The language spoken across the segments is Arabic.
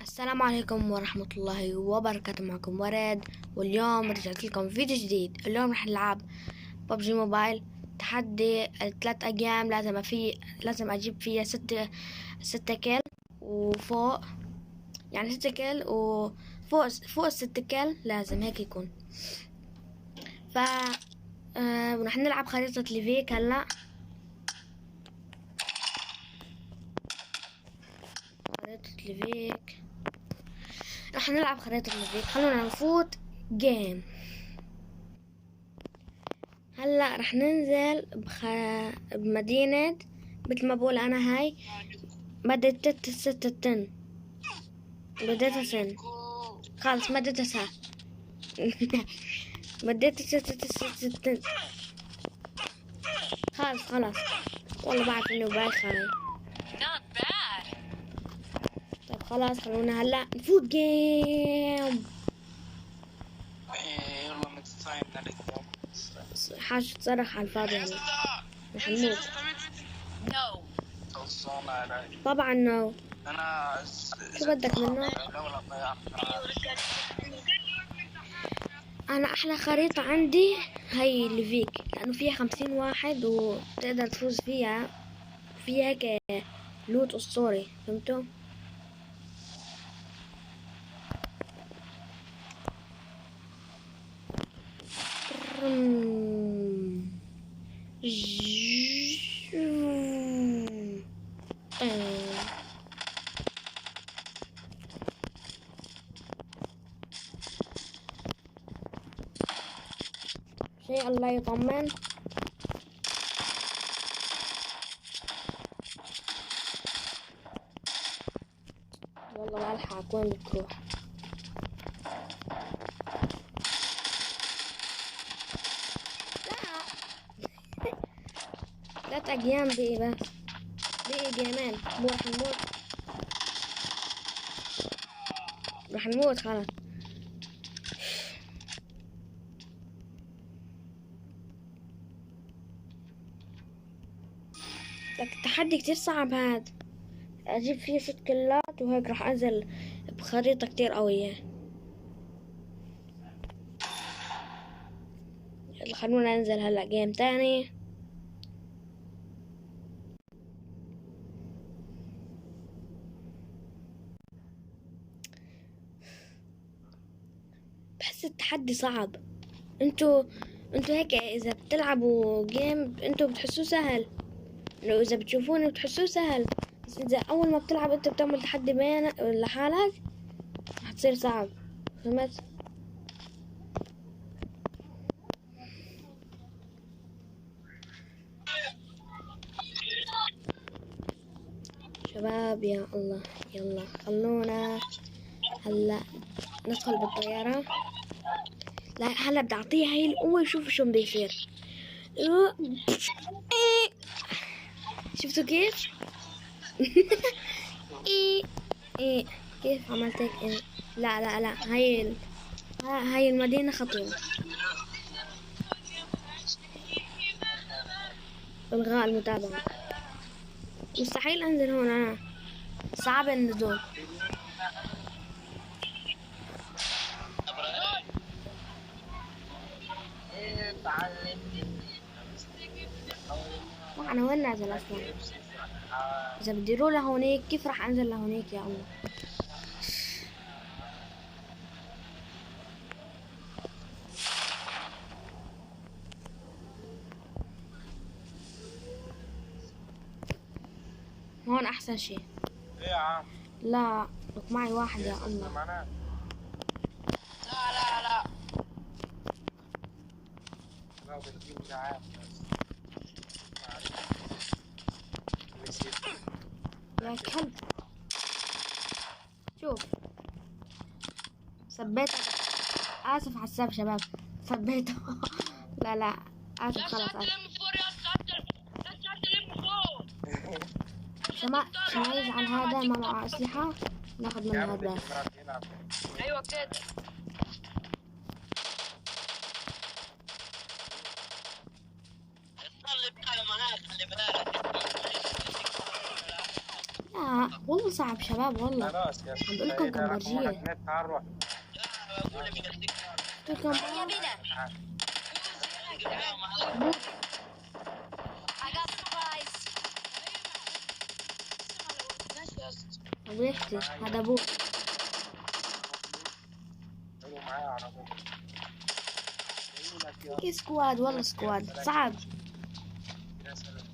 السلام عليكم ورحمة الله وبركاته. معكم ورد، واليوم رجعت لكم فيديو جديد. اليوم رح نلعب ببجي موبايل تحدي 3 أيام. لازم أجيب فيها ستة كيل وفوق، يعني 6 كيل وفوق 6 كيل لازم هيك يكون. ف رح نلعب خريطة ليفيك هلا. رح نلعب خريطة ليفيك. خلونا نفوت جيم. هلا رح ننزل بمدينة مثل ما بقول أنا. هاي مدينة 6 بديتها سن خلص مديتها سا مديتها 6 خلص والله بعرف إنه بايخ هاي. طيب خلاص خلونا هلا نفوت جيم. يلا متساين حاجة تصرخ على الفاضي هلا. رح نموت طبعا. نو انا شو بدك منه؟ أنا أحلى خريطة عندي هي ليفيك، لأنه فيها 50 واحد وتقدر تفوز فيها هيك لوت أسطوري. فهمتوا؟ شيء الله يطمن. والله ما ألحق. وين بتروح؟ لا 3 أيام بقي بس، بقي جيمين رح نموت خلاص. لك التحدي كتير صعب هاد. أجيب فيه 6 كلات وهيك رح أنزل بخريطة كتير قوية. يلا خلونا ننزل هلا جيم تاني. بحس التحدي صعب. انتو هيك اذا بتلعبوا جيم انتو بتحسوه سهل، لو اذا بتشوفوني بتحسوه سهل، بس اذا اول ما بتلعب انت بتعمل تحدي بين لحالك رح تصير صعب. فهمت؟ شباب يا الله، يلا خلونا هلا ندخل بالطيارة. لا هلا بدي اعطيها هي القوة. شوفوا شو بده يصير. شفتوا كيف؟ إيه كيف عملت هيك؟ إيه. لا هاي المدينة خطيرة. إلغاء المتابعة. مستحيل أنزل هون. أنا صعب النزول. أنا وين نازل أصلا؟ إذا بدي أروح لهونيك كيف راح أنزل لهونيك يا الله؟ هون أحسن شيء. ايه يا عم؟ لا لك معي واحد يا الله. لا بتجيب جعان بس. يا كلب شوف ثبيته. آسف على السب شباب، ثبيته. لا آسف خلاص آسف. عشان ما يزعل هذا ما معه أسلحة ناخذ منه هذا بس. ايوه كده. لا والله صعب شباب والله. خلاص يا عم بقول لكم كمبرجية. تعال روح. قلت لكم هيا بنا. I got supplies. ابو يحكي هذا ابوه. حلو معايا عربية. في سكواد والله سكواد صعب. يا سلام.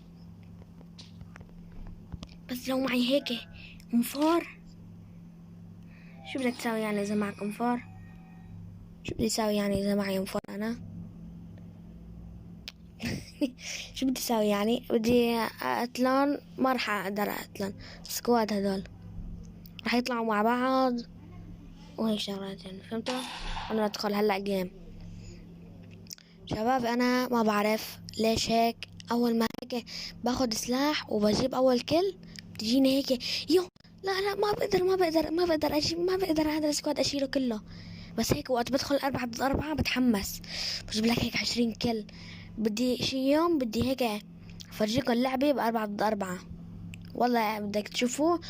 بس لو معي هيك انفار، شو بدك تساوي يعني اذا معك انفار؟ شو بدي اساوي يعني اذا معي انفار انا؟ شو بدي اساوي يعني؟ بدي اقتلن، ما راح اقدر اقتلن سكواد هذول، راح يطلعوا مع بعض وهيك شغلات يعني، فهمتوا؟ انا ادخل هلا جيم شباب. انا ما بعرف ليش هيك، اول ما هيك باخد سلاح وبجيب اول كل بتجيني هيك يو لا ما بقدر هذا السكواد اشيله كله. بس هيك وقت بدخل 4 ضد 4 بتحمس، بجيب لك هيك 20 كل. بدي شي يوم بدي هيك افرجيكم اللعبة ب4 ضد 4 والله بدك تشوفوه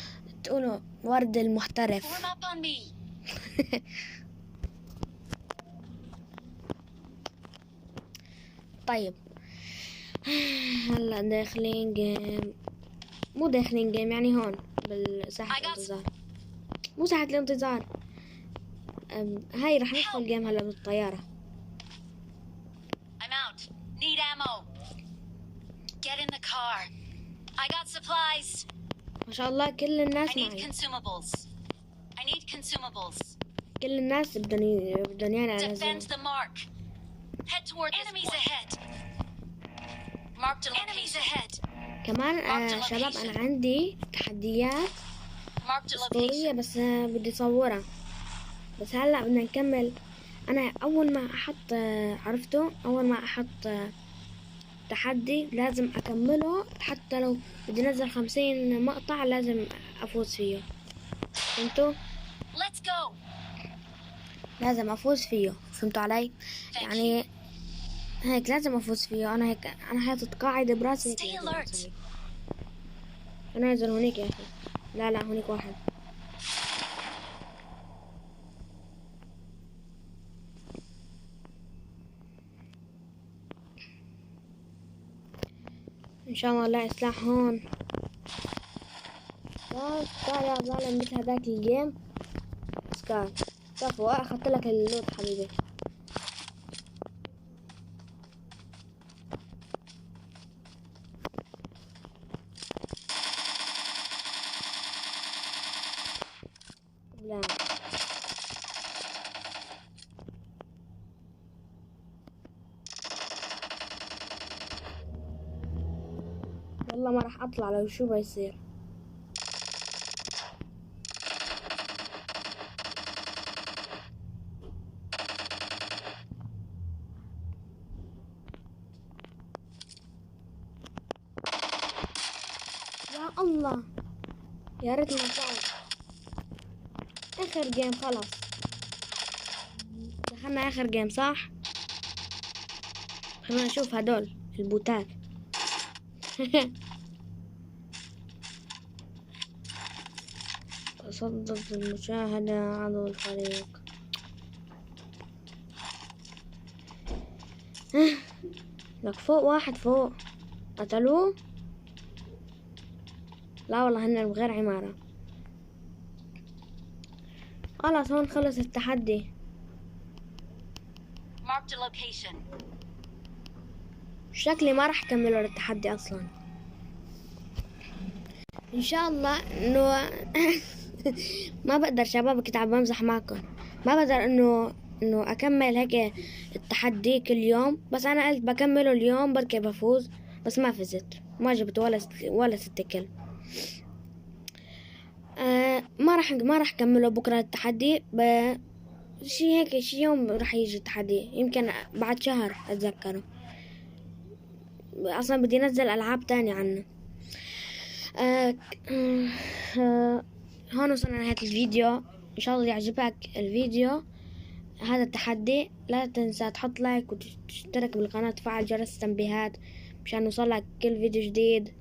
تقولوا ورد المحترف. Form up on me. طيب هلا داخلين جيم، مو داخلين جيم يعني هون بالساحة الانتظار، مو ساحة الانتظار. هاي رح ندخل جيم هلا بالطيارة. I'm out. Need ammo. Get in the car. I got supplies. ما شاء الله كل I الناس need معي، consumables. I need consumables. كل الناس بدهم يعني على Defend زين. the mark. Head toward enemies ahead. Marked a enemies ahead. كمان شباب أنا عندي تحديات Marked a أسطورية location. بس بدي صورها. بس هلا بدنا نكمل. أنا أول ما أحط عرفتوا أول ما أحط تحدي لازم أكمله، حتى لو بدي نزل 50 مقطع لازم أفوز فيه، فهمتوا؟ Let's go. لازم أفوز فيه، فهمتوا علي؟ Thank يعني هيك لازم أفوز فيه. أنا هيك أنا حاطط قاعدة براسي هيك Stay لازم alert. أسوي. أنا أنزل هونيك يا أخي. لا هونيك واحد. إن شاء الله لا سلاح هون. تعال يا ظالم مثل هذاك الجيم سكار. كفو أخذت لك اللوت حبيبي. لا والله ما راح أطلع لو شو بيصير. يا الله يا ريت ما طلعت. آخر جيم خلاص، دخلنا آخر جيم صح؟ خلينا نشوف هدول البوتات. صدق المشاهدة عضو الفريق. لك فوق واحد فوق قتلوه. لا والله هن بغير عمارة. خلاص هون خلص التحدي. Marked a location. شكلي ما راح كملوا التحدي اصلا. ان شاء الله انه ما بقدر شباب كنت عم بمزح معكم. ما بقدر انه اكمل هيك التحدي كل يوم. بس انا قلت بكمله اليوم بركي بفوز. بس ما فزت، ما جبت ولا 6 كل. ما راح كمله بكره التحدي. شي هيك شي يوم راح يجي التحدي، يمكن بعد شهر اتذكره. اصلا بدي انزل العاب تانية عنه. هون وصلنا لنهاية الفيديو. ان شاء الله يعجبك الفيديو هذا التحدي. لا تنسى تحط لايك وتشترك بالقناة وتفعل جرس التنبيهات مشان يوصلك كل فيديو جديد.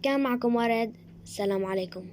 كان معكم ورد. السلام عليكم.